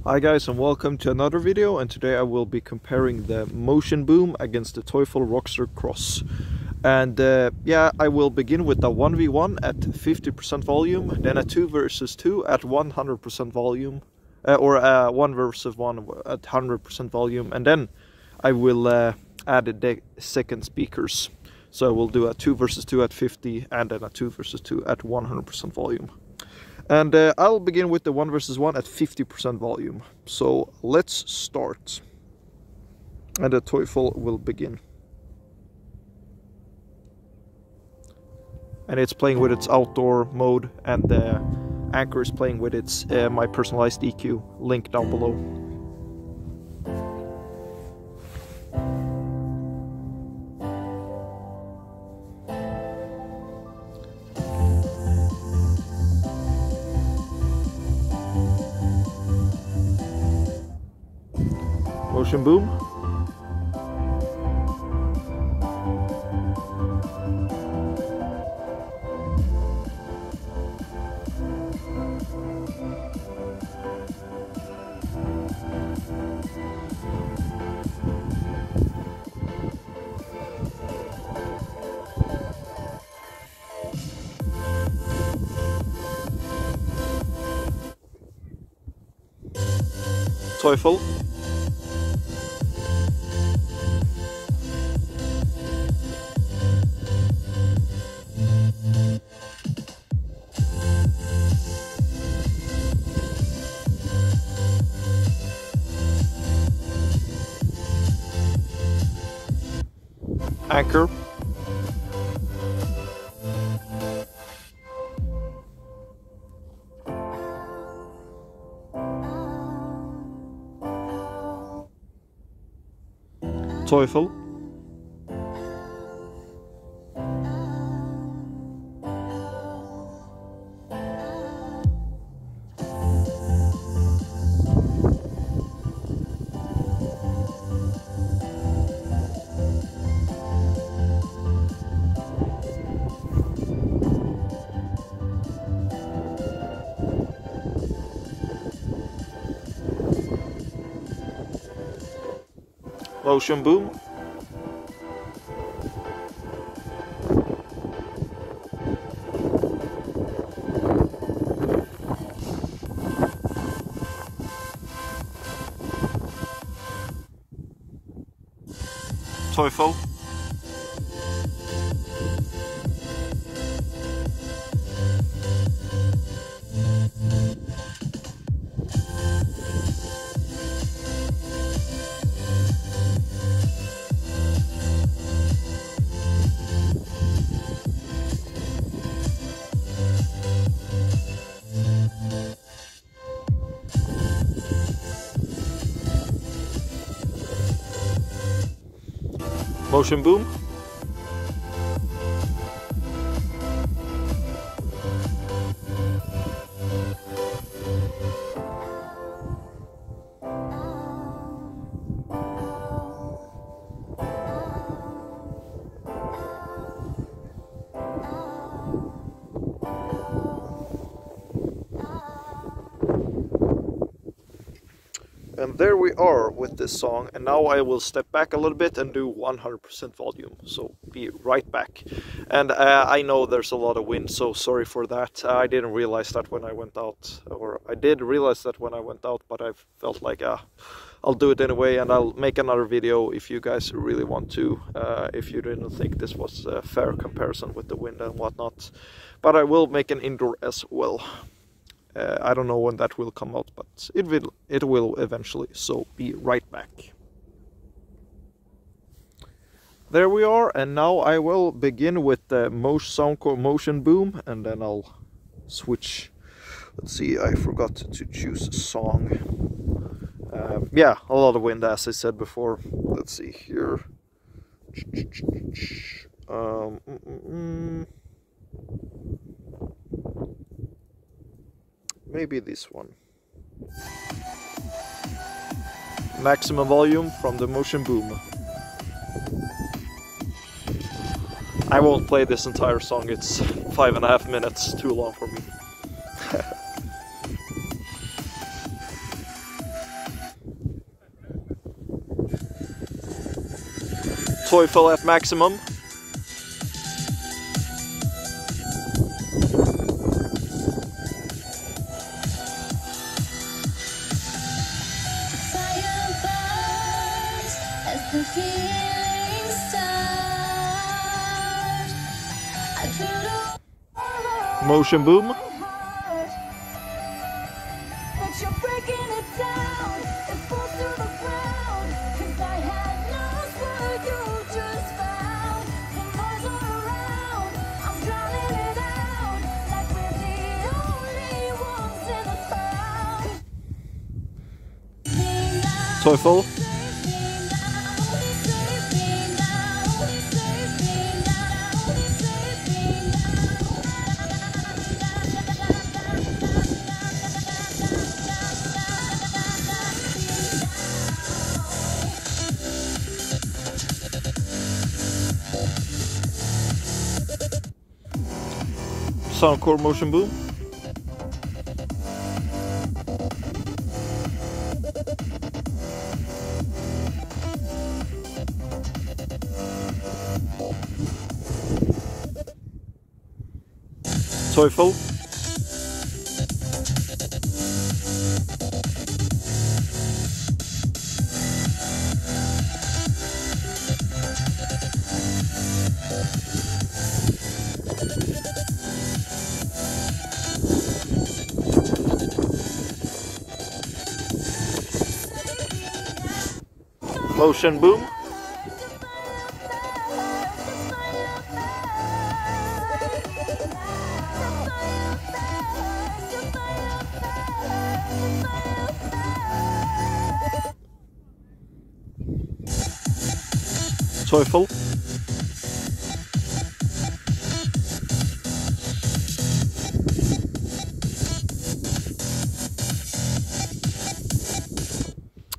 Hi guys, and welcome to another video, and today I will be comparing the Motion Boom against the Teufel Rockster Cross. And yeah, I will begin with a 1v1 at 50% volume, then a 2 versus 2 at 100% volume, or a 1 versus 1 at 100% volume, and then I will add the second speakers. So we'll do a 2 versus 2 at 50 and then a 2 versus 2 at 100% volume. And I'll begin with the 1 versus 1 at 50% volume. So let's start. And the Teufel will begin. And it's playing with its outdoor mode, and the Anker is playing with its my personalized EQ, link down below. Motion Boom. Teufel. Anker. Teufel. Motion Boom. Teufel. Motion Boom. And there we are with this song, and now I will step back a little bit and do 100% volume, so be right back. And I know there's a lot of wind, so sorry for that. I didn't realize that when I went out, or I did realize that when I went out, but I felt like I'll do it anyway, and I'll make another video if you guys really want to, if you didn't think this was a fair comparison with the wind and whatnot. But I will make an indoor as well. I don't know when that will come out, but it will eventually, so be right back. There we are, and now I will begin with the Soundcore Motion Boom, and then I'll switch. Let's see, I forgot to choose a song. Yeah, a lot of wind, as I said before. Let's see here. Maybe this one. Maximum volume from the Motion Boom. I won't play this entire song, it's 5.5 minutes, too long for me. Teufel at maximum. Motion boom. Teufel. Soundcore motion boom. Teufel. Motion boom. Teufel.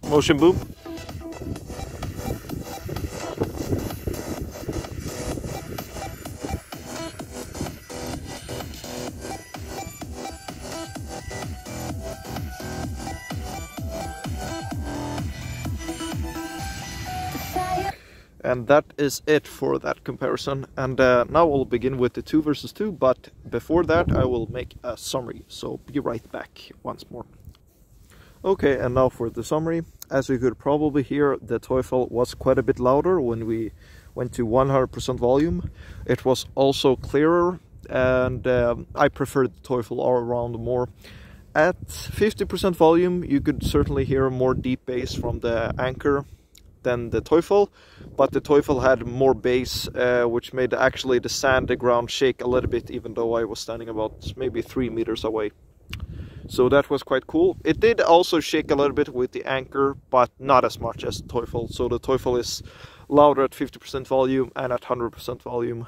Motion boom. And that is it for that comparison. And now we'll begin with the 2 versus 2, but before that I will make a summary, so be right back once more. Okay, and now for the summary. As you could probably hear, the Teufel was quite a bit louder when we went to 100% volume. It was also clearer, and I preferred the Teufel all around more. At 50% volume, you could certainly hear more deep bass from the Anker than the Teufel, but the Teufel had more bass, which made actually the ground shake a little bit, even though I was standing about maybe 3 meters away. So that was quite cool. It did also shake a little bit with the Anker, but not as much as the Teufel. So the Teufel is louder at 50% volume and at 100% volume.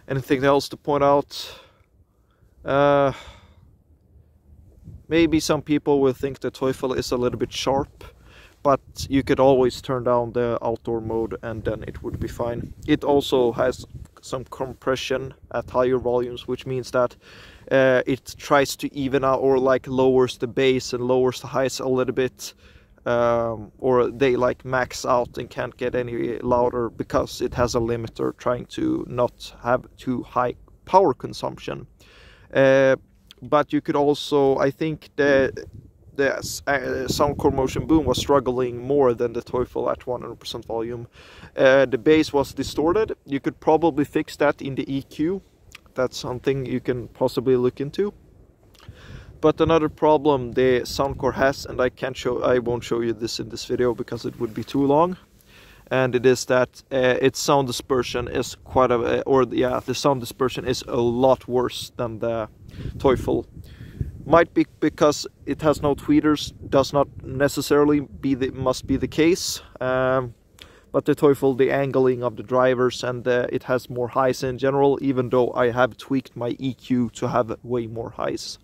Anything else to point out? Maybe some people will think the Teufel is a little bit sharp, but you could always turn down the outdoor mode and then it would be fine. It also has some compression at higher volumes, which means that it tries to even out, or like lowers the bass and lowers the highs a little bit, or they like max out and can't get any louder because it has a limiter trying to not have too high power consumption. But you could also, I think the Soundcore motion boom was struggling more than the Teufel at 100% volume. The bass was distorted. You could probably fix that in the EQ. That's something you can possibly look into. But another problem the Soundcore has, and I won't show you this in this video because it would be too long, and it is that its sound dispersion is the sound dispersion is a lot worse than the Teufel. Might be because it has no tweeters, does not necessarily must be the case. But the Teufel, the angling of the drivers, and it has more highs in general, even though I have tweaked my EQ to have way more highs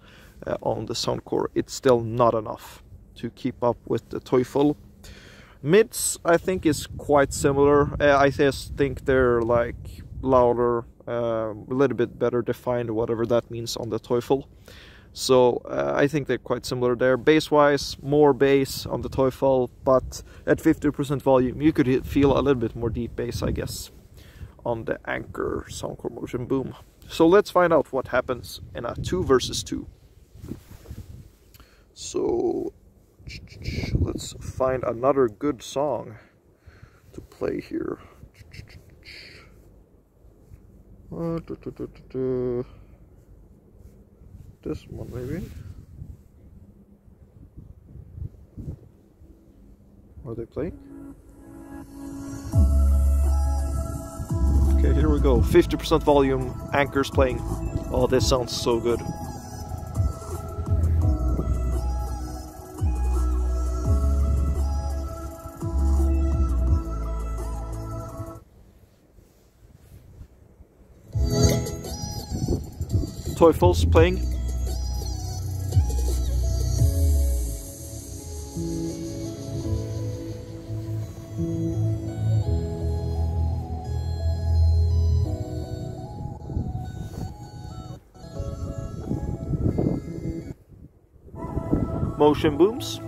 on the Soundcore. It's still not enough to keep up with the Teufel. Mids, I think, is quite similar. I just think they're like louder, a little bit better defined, whatever that means on the Teufel. So I think they're quite similar there. Bass-wise, more bass on the Teufel, but at 50% volume you could feel a little bit more deep bass, I guess, on the Anker Soundcore Motion Boom. So let's find out what happens in a 2 versus 2. So let's find another good song to play here. This one maybe. Are they playing? Okay, here we go. 50% volume, Anker's playing. Oh, this sounds so good. Teufel's playing. Motion booms.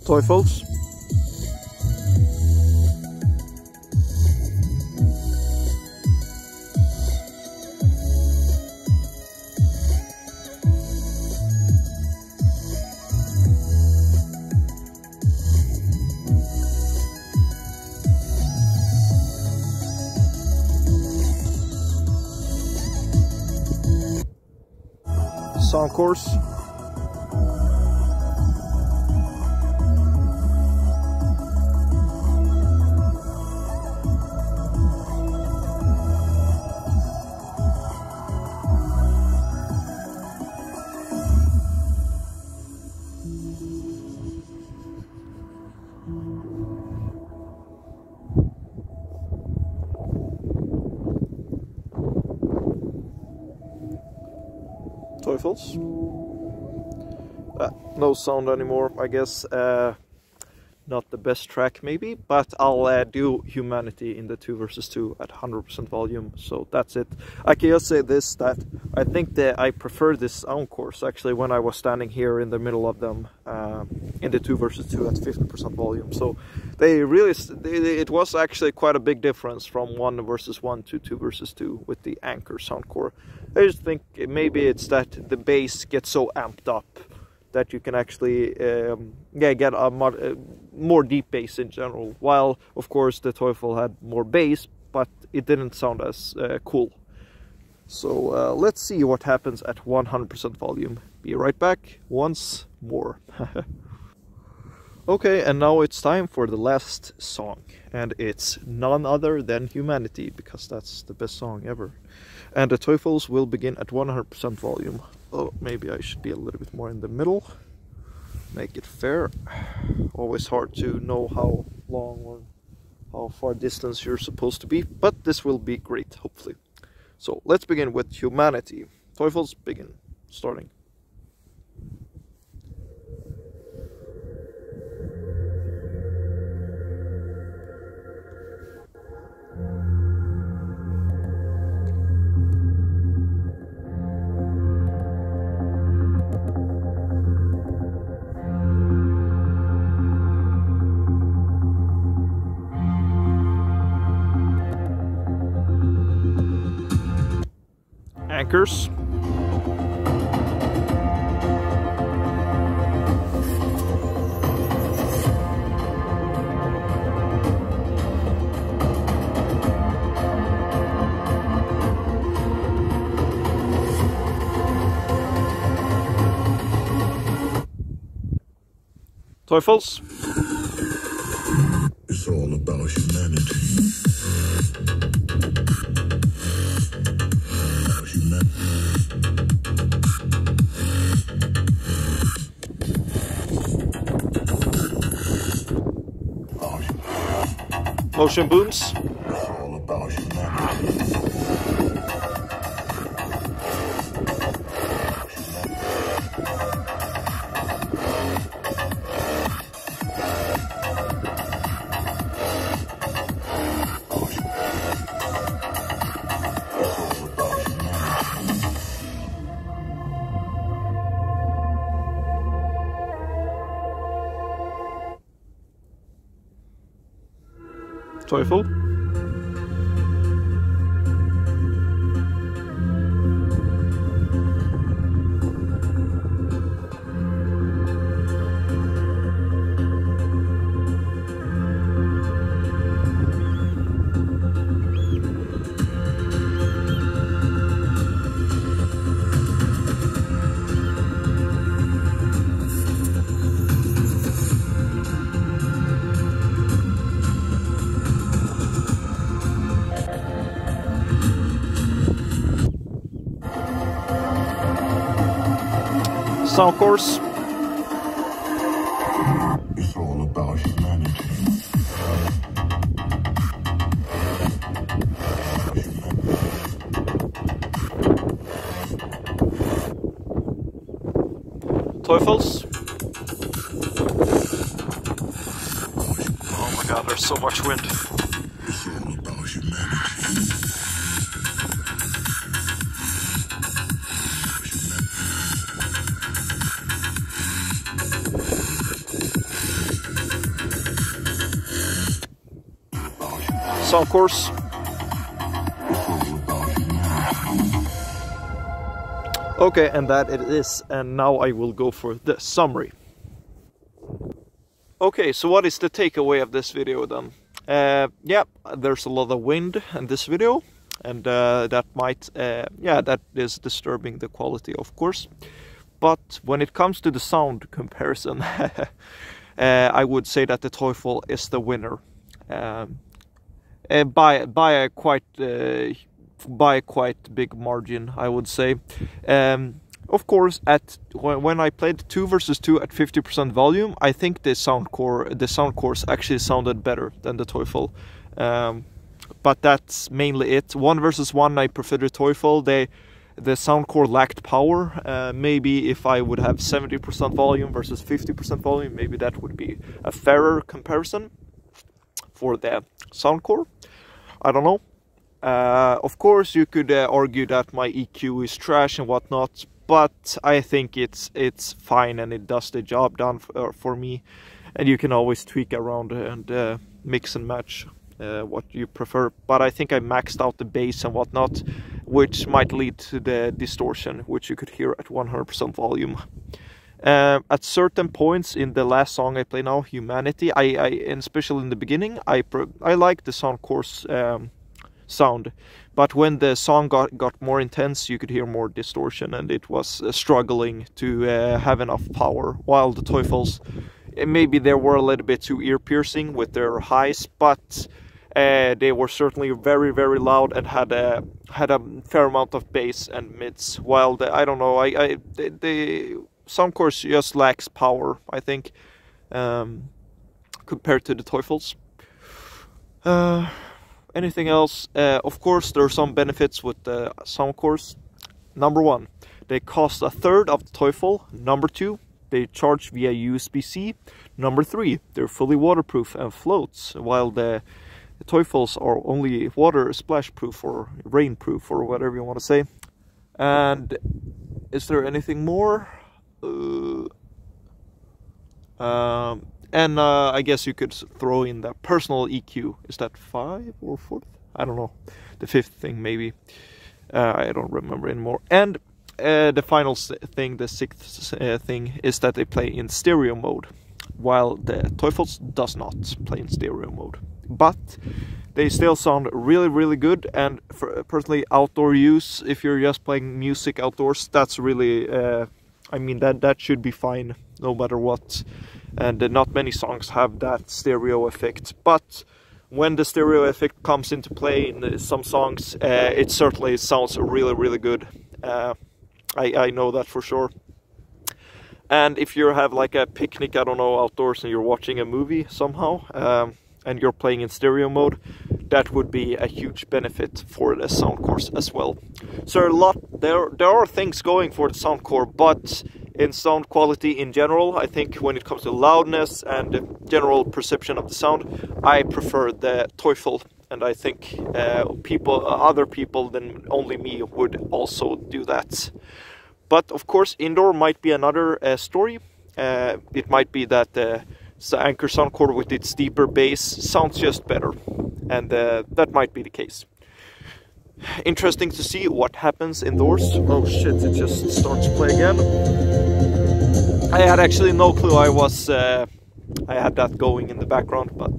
Teufels. Soundcores. Teufels. No sound anymore, I guess. Not the best track maybe, but I'll do Humanity in the 2 versus 2 at 100% volume, so that's it. I can just say this, that I think that I prefer this Soundcore actually when I was standing here in the middle of them in the 2 versus 2 at 50% volume. So they really, it was actually quite a big difference from 1 versus 1 to 2 versus 2 with the Anker Soundcore. I just think maybe it's that the bass gets so amped up that you can actually get a more deep bass in general, while of course the Teufel had more bass, but it didn't sound as cool. So let's see what happens at 100% volume. Be right back once more. Okay, and now it's time for the last song, and it's none other than Humanity, because that's the best song ever. And the Teufels will begin at 100% volume. Oh, maybe I should be a little bit more in the middle. Make it fair. Always hard to know how long or how far distance you're supposed to be, but this will be great, hopefully. So let's begin with Humanity. Teufels begin. Starting. Ankers. Teufels. It's all about humanity. Humanity. Motion booms. It's all about humanity. Teufel. Soundcore. It's all about humanity. Teufels. Oh my god, there's so much wind. It's all about humanity. Soundcore. Okay, and that it is, and now I will go for the summary. Okay, so what is the takeaway of this video then? Yeah, there's a lot of wind in this video, and that might, that is disturbing the quality, of course. But when it comes to the sound comparison, I would say that the Teufel is the winner. By a quite big margin, I would say. Of course, when I played 2 versus 2 at 50% volume, I think the Soundcores actually sounded better than the Teufel. But that's mainly it. 1 versus 1, I prefer the Teufel. The Soundcore lacked power. Maybe if I would have 70% volume versus 50% volume, maybe that would be a fairer comparison for the Soundcore. I don't know. Of course, you could argue that my EQ is trash and whatnot, but I think it's fine and it does the job done for me. And you can always tweak around and mix and match what you prefer. But I think I maxed out the bass and whatnot, which might lead to the distortion, which you could hear at 100% volume. At certain points in the last song I play now, Humanity, and especially in the beginning, I like the Soundcore's sound, but when the song got more intense, you could hear more distortion, and it was struggling to have enough power. While the Teufels, maybe they were a little bit too ear-piercing with their highs, but they were certainly very, very loud and had a fair amount of bass and mids. While the Soundcore just lacks power, I think, compared to the Teufels. Anything else? Of course, there are some benefits with the Soundcores. Number 1, they cost a third of the Teufel. Number 2, they charge via USB-C. Number 3, they're fully waterproof and floats, while the Teufels are only water splash proof or rain proof or whatever you want to say. And is there anything more? I guess you could throw in the personal EQ. Is that 5 or 4th? I don't know. The 5th thing, maybe. I don't remember anymore. And the final thing, the 6th thing, is that they play in stereo mode, while the Teufels does not play in stereo mode. But they still sound really, really good. And for personally, outdoor use, if you're just playing music outdoors, that's really... I mean, that should be fine, no matter what. And not many songs have that stereo effect. But when the stereo effect comes into play in some songs, it certainly sounds really, really good. I know that for sure. And if you have like a picnic, I don't know, outdoors, and you're watching a movie somehow, and you're playing in stereo mode, that would be a huge benefit for the Soundcore as well. So there are things going for the Soundcore, but in sound quality in general, I think when it comes to loudness and the general perception of the sound, I prefer the Teufel, and I think other people than only me would also do that. But of course, indoor might be another story. It might be that the Anker Soundcore with its deeper bass sounds just better, and that might be the case. Interesting to see what happens indoors. Oh shit, it just starts to play again. I had actually no clue I had that going in the background, but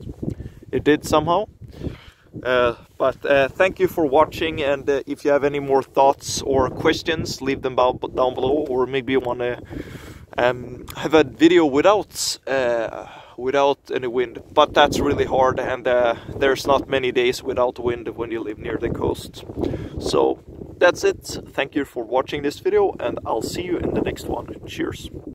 it did somehow. But thank you for watching, and if you have any more thoughts or questions, leave them down below, or maybe you want to have a video without any wind, but that's really hard, and there's not many days without wind when you live near the coast. So that's it. Thank you for watching this video, and I'll see you in the next one. Cheers.